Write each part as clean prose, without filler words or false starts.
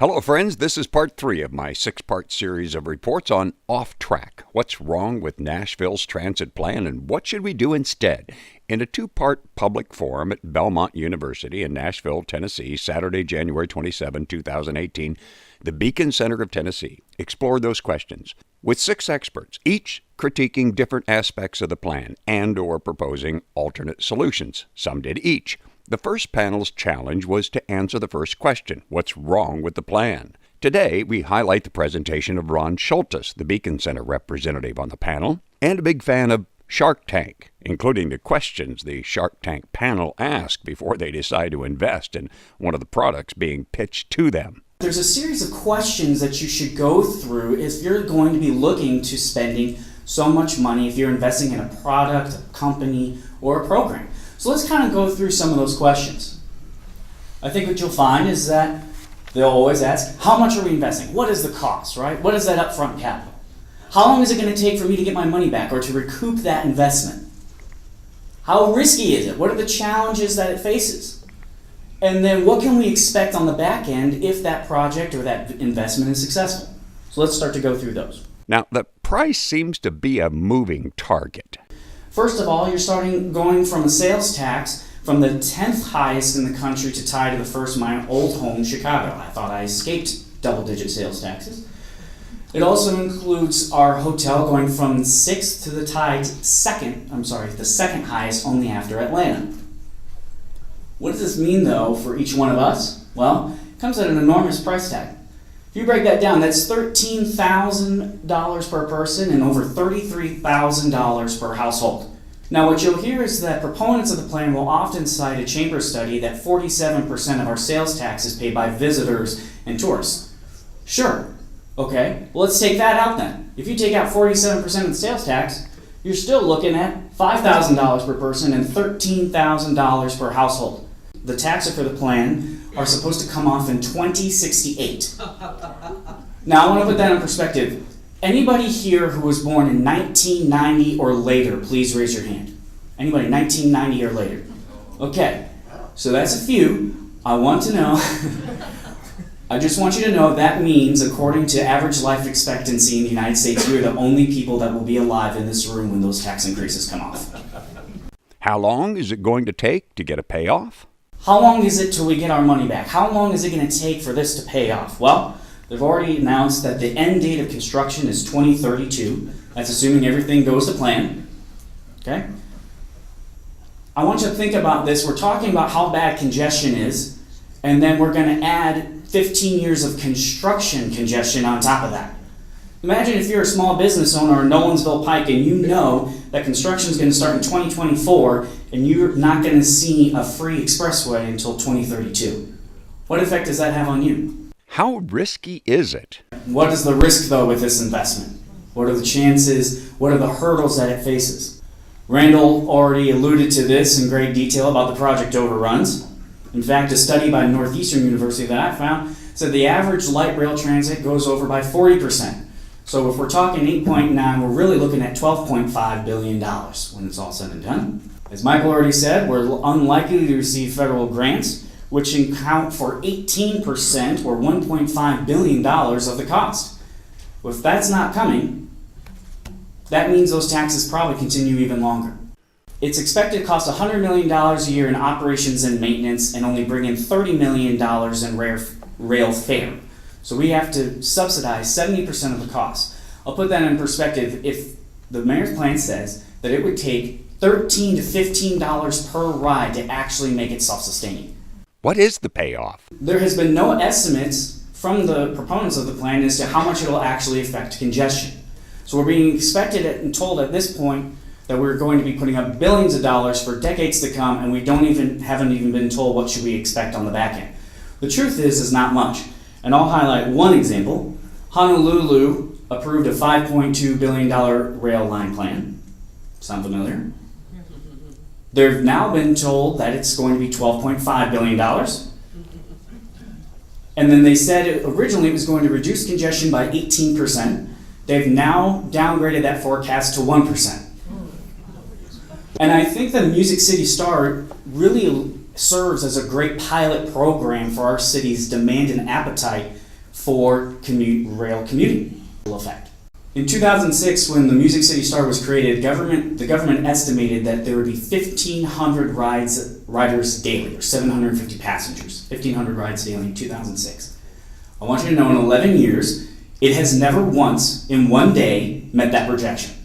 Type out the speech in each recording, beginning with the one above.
Hello, friends. This is part 3 of my 6-part series of reports on Off Track. What's wrong with Nashville's transit plan and what should we do instead? In a 2-part public forum at Belmont University in Nashville, Tennessee, Saturday, January 27, 2018, the Beacon Center of Tennessee explored those questions with 6 experts, each critiquing different aspects of the plan and or proposing alternate solutions. Some did each. The first panel's challenge was to answer the first question, what's wrong with the plan? Today, we highlight the presentation of Ron Schultes, the Beacon Center representative on the panel, and a big fan of Shark Tank, including the questions the Shark Tank panel asked before they decide to invest in one of the products being pitched to them. There's a series of questions that you should go through if you're going to be looking to spending so much money, if you're investing in a product, a company, or a program. So let's kind of go through some of those questions. I think what you'll find is that they'll always ask, how much are we investing? What is the cost, right? What is that upfront capital? How long is it going to take for me to get my money back or to recoup that investment? How risky is it? What are the challenges that it faces? And then what can we expect on the back end if that project or that investment is successful? So let's start to go through those. Now, the price seems to be a moving target. First of all, you're going from a sales tax from the 10th highest in the country to tie to the first my old home, Chicago. I thought I escaped double-digit sales taxes. It also includes our hotel going from 6th to the the second highest only after Atlanta. What does this mean, though, for each one of us? Well, it comes at an enormous price tag. If you break that down, that's $13,000 per person and over $33,000 per household. Now, what you'll hear is that proponents of the plan will often cite a chamber study that 47% of our sales tax is paid by visitors and tourists. Sure, okay, well, let's take that out then. If you take out 47% of the sales tax, you're still looking at $5,000 per person and $13,000 per household. The taxes for the plan are supposed to come off in 2068. Now, I want to put that in perspective. Anybody here who was born in 1990 or later, please raise your hand. Anybody 1990 or later? Okay, so that's a few. I want to know, I just want you to know that means, according to average life expectancy in the United States, you're the only people that will be alive in this room when those tax increases come off. How long is it going to take to get a payoff? How long is it till we get our money back? How long is it going to take for this to pay off? Well, they've already announced that the end date of construction is 2032. That's assuming everything goes to plan. Okay? I want you to think about this. We're talking about how bad congestion is, and then we're going to add 15 years of construction congestion on top of that. Imagine if you're a small business owner in Nolensville Pike and you know that construction is going to start in 2024 and you're not going to see a free expressway until 2032. What effect does that have on you? How risky is it? What is the risk, though, with this investment? What are the chances? What are the hurdles that it faces? Randal already alluded to this in great detail about the project overruns. In fact, a study by Northeastern University that I found said the average light rail transit goes over by 40%. So if we're talking 8.9, we're really looking at $12.5 billion when it's all said and done. As Michael already said, we're unlikely to receive federal grants, which account for 18% or $1.5 billion of the cost. Well, if that's not coming, that means those taxes probably continue even longer. It's expected to cost $100 million a year in operations and maintenance and only bring in $30 million in rail fare. So we have to subsidize 70% of the cost. I'll put that in perspective. If the mayor's plan says that it would take $13 to $15 per ride to actually make it self-sustaining. What is the payoff? There has been no estimates from the proponents of the plan as to how much it will actually affect congestion. So we're being expected and told at this point that we're going to be putting up billions of dollars for decades to come, and we haven't even been told what should we expect on the back end. The truth is not much. And I'll highlight one example. Honolulu approved a $5.2 billion rail line plan. Sound familiar? They've now been told that it's going to be $12.5 billion. And then they said originally it was going to reduce congestion by 18%. They've now downgraded that forecast to 1%. And I think the Music City Star really serves as a great pilot program for our city's demand and appetite for rail commuting effect. In 2006, when the Music City Star was created, the government estimated that there would be 1,500 riders daily, or 750 passengers. 1,500 rides daily in 2006. I want you to know in 11 years, it has never once, in one day, met that projection.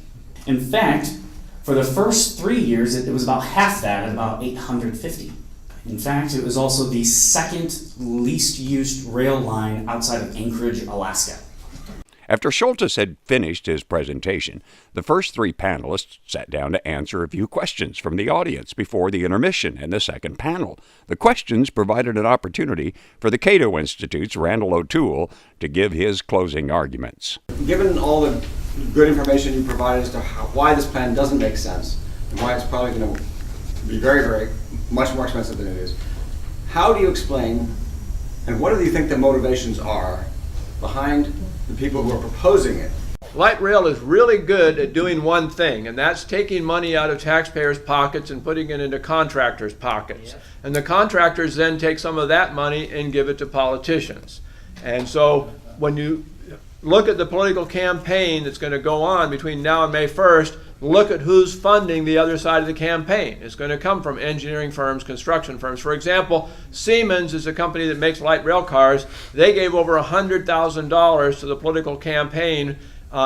In fact, for the first 3 years, it was about half that, at about 850. In fact, it was also the second least used rail line outside of Anchorage, Alaska. After Schultes had finished his presentation, the first three panelists sat down to answer a few questions from the audience before the intermission and the second panel. The questions provided an opportunity for the Cato Institute's Randal O'Toole to give his closing arguments. Given all the good information you provided as to why this plan doesn't make sense and why it's probably going to be very, very much more expensive than it is, how do you explain and what do you think the motivations are behind the people who are proposing it? Light rail is really good at doing one thing, and that's taking money out of taxpayers' pockets and putting it into contractors' pockets. Yeah. And the contractors then take some of that money and give it to politicians. And so when you look at the political campaign that's going to go on between now and May 1st, look at who's funding the other side of the campaign. It's going to come from engineering firms, construction firms. For example, Siemens is a company that makes light rail cars. They gave over $100,000 to the political campaign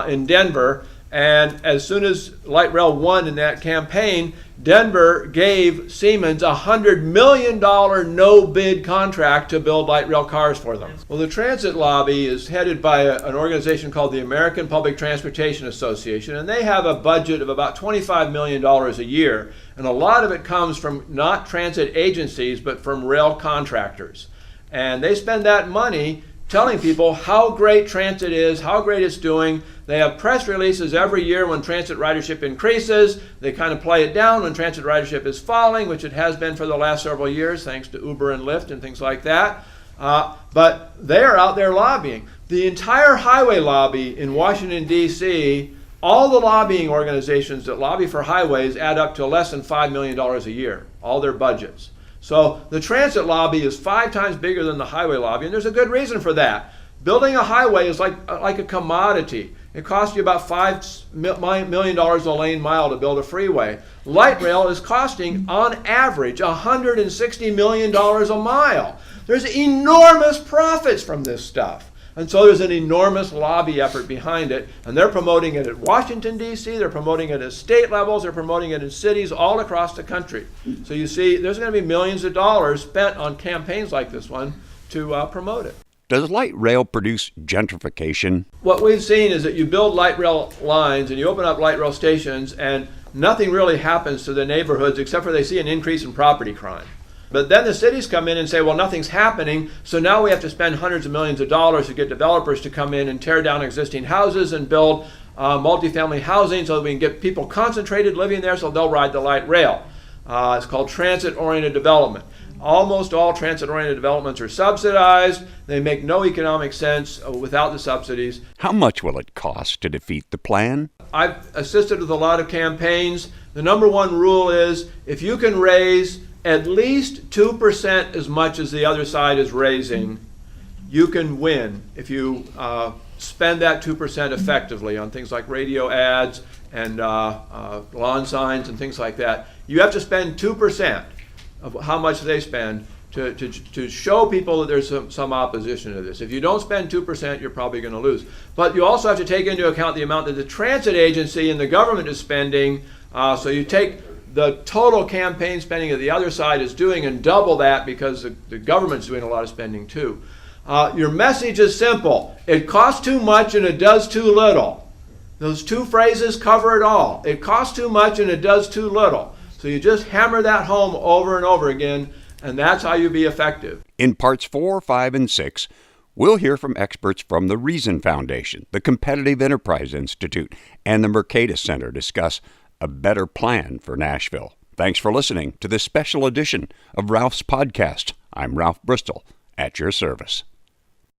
in Denver. And as soon as light rail won in that campaign, Denver gave Siemens a $100 million no-bid contract to build light rail cars for them. Well, the transit lobby is headed by an organization called the American Public Transportation Association, and they have a budget of about $25 million a year. And a lot of it comes from not transit agencies, but from rail contractors. And they spend that money telling people how great transit is, how great it's doing. They have press releases every year when transit ridership increases. They kind of play it down when transit ridership is falling, which it has been for the last several years, thanks to Uber and Lyft and things like that. But they are out there lobbying. The entire highway lobby in Washington, D.C., all the lobbying organizations that lobby for highways add up to less than $5 million a year, all their budgets. So the transit lobby is 5 times bigger than the highway lobby, and there's a good reason for that. Building a highway is like a commodity. It costs you about $5 million a lane mile to build a freeway. Light rail is costing, on average, $160 million a mile. There's enormous profits from this stuff. And so there's an enormous lobby effort behind it, and they're promoting it at Washington, D.C., they're promoting it at state levels, they're promoting it in cities all across the country. So you see, there's going to be millions of dollars spent on campaigns like this one to promote it. Does light rail produce gentrification? What we've seen is that you build light rail lines and you open up light rail stations, and nothing really happens to the neighborhoods except for they see an increase in property crime. But then the cities come in and say, well, nothing's happening, so now we have to spend hundreds of millions of dollars to get developers to come in and tear down existing houses and build multifamily housing so that we can get people concentrated living there so they'll ride the light rail. It's called transit-oriented development. Almost all transit-oriented developments are subsidized. They make no economic sense without the subsidies. How much will it cost to defeat the plan? I've assisted with a lot of campaigns. The number one rule is if you can raise at least 2% as much as the other side is raising, you can win if you spend that 2% effectively on things like radio ads and lawn signs and things like that. You have to spend 2% of how much they spend to show people that there's some opposition to this. If you don't spend 2%, you're probably going to lose. But you also have to take into account the amount that the transit agency and the government is spending. So you take the total campaign spending that the other side is doing and double that because the government's doing a lot of spending too. Your message is simple. It costs too much and it does too little. Those two phrases cover it all. It costs too much and it does too little. So you just hammer that home over and over again, and that's how you be effective. In parts 4, 5, and 6, we'll hear from experts from the Reason Foundation, the Competitive Enterprise Institute, and the Mercatus Center discuss a better plan for Nashville. Thanks for listening to this special edition of Ralph's Podcast. I'm Ralph Bristol, at your service.